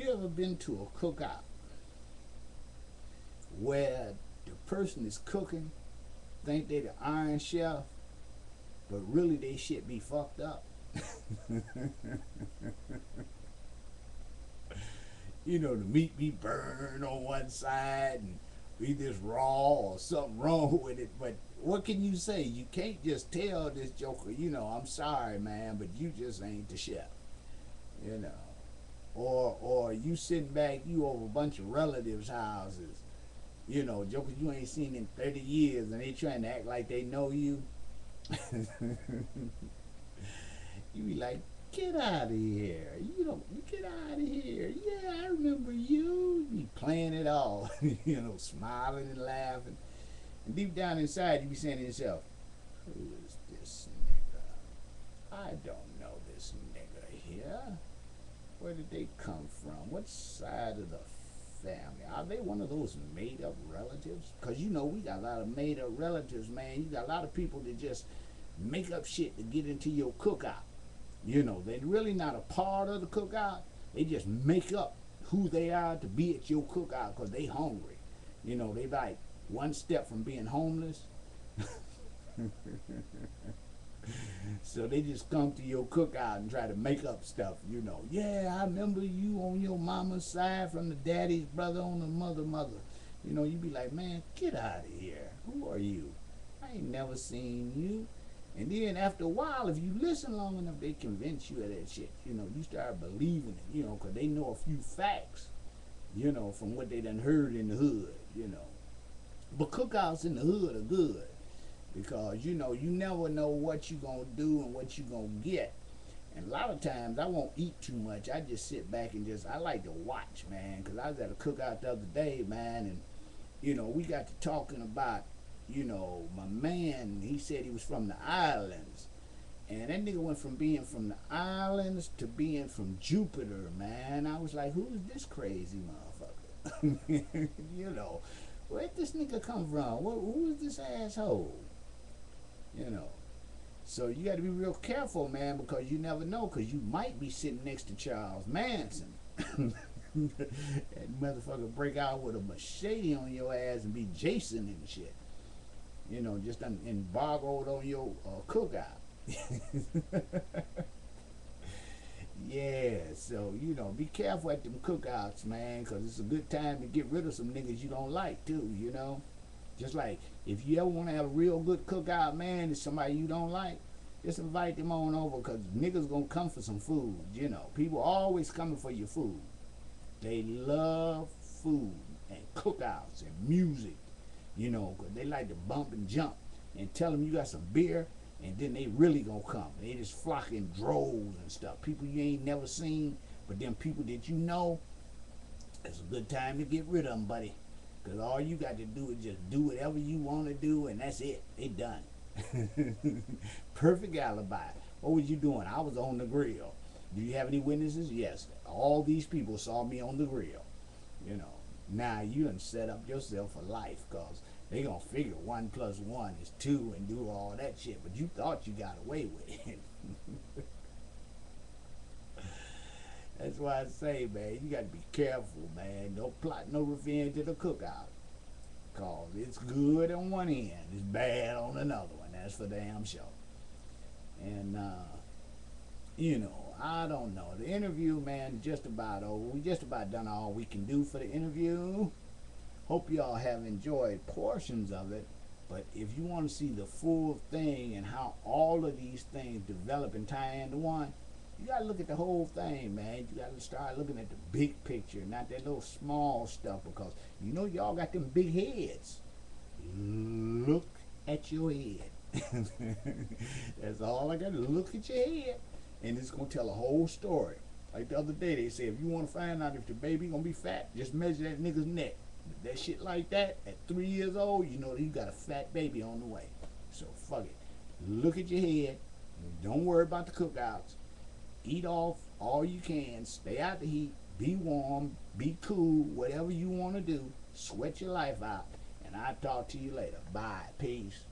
you ever been to a cookout where the person is cooking think they the Iron Chef, but really they shit be fucked up? You know, the meat be burned on one side and be this raw or something wrong with it. But what can you say? You can't just tell this joker, I'm sorry, man, but you just ain't the chef. You know, or you sitting back, you over a bunch of relatives' houses. Jokers you ain't seen in 30 years, and they trying to act like they know you. You be like, get out of here. You get out of here. Yeah, I remember you. You be playing it all, smiling and laughing. And deep down inside, you be saying to yourself, who is this nigga? I don't know this nigga here. Where did they come from? What side of the family? Are they one of those made up relatives? Because we got a lot of made up relatives, man. You got a lot of people that just make up shit to get into your cookout. They're really not a part of the cookout. They just make up who they are to be at your cookout because they hungry. They like one step from being homeless. So they just come to your cookout and try to make up stuff. Yeah, I remember you on your mama's side from the daddy's brother on the mother. You be like, man, get out of here. Who are you? I ain't never seen you. And then after a while, if you listen long enough, they convince you of that shit. You start believing it, because they know a few facts, from what they done heard in the hood, But cookouts in the hood are good because, you never know what you going to do and what you going to get. And a lot of times, I won't eat too much. I just sit back and I like to watch, man, because I was at a cookout the other day, man, and, we got to talking about, my man, he said he was from the islands. And that nigga went from being from the islands to being from Jupiter, man. I was like, who is this crazy motherfucker? Where'd this nigga come from? Who is this asshole? So you got to be real careful, man, because you never know, because you might be sitting next to Charles Manson. That motherfucker break out with a machete on your ass and be Jason and shit. Just embargoed on your cookout. Yeah, so, be careful at them cookouts, man, because it's a good time to get rid of some niggas you don't like, too, Just like, if you ever want to have a real good cookout, man, it's somebody you don't like, just invite them on over, because niggas gonna come for some food, People always coming for your food. They love food and cookouts and music. Cause they like to bump and jump and tell them you got some beer, and then they really gonna come. They just flock in droves and stuff. People you ain't never seen, but then people that it's a good time to get rid of them, buddy. Cause all you got to do is just do whatever you want to do, and that's it. They done. Perfect alibi. What was you doing? I was on the grill. Do you have any witnesses? Yes. All these people saw me on the grill. Now you done set up yourself for life, cause they gonna figure 1 + 1 is 2 and do all that shit, but you thought you got away with it. That's why I say, man, you gotta be careful, man. Don't plot no revenge at a cookout, cause it's good on one end, it's bad on another one. That's for damn sure. And I don't know. The interview, man, is just about over. We just about done all we can do for the interview. Hope y'all have enjoyed portions of it. But if you want to see the full thing and how all of these things develop and tie into one, you got to look at the whole thing, man. You got to start looking at the big picture, not that little small stuff, because y'all got them big heads. Look at your head. That's all I got to look at your head. And it's going to tell a whole story. Like the other day, they said, if you want to find out if the baby going to be fat, just measure that nigga's neck. That shit like that, at 3 years old, you got a fat baby on the way. So, fuck it. Look at your head. Don't worry about the cookouts. Eat off all you can. Stay out the heat. Be warm. Be cool. Whatever you want to do. Sweat your life out. And I'll talk to you later. Bye. Peace.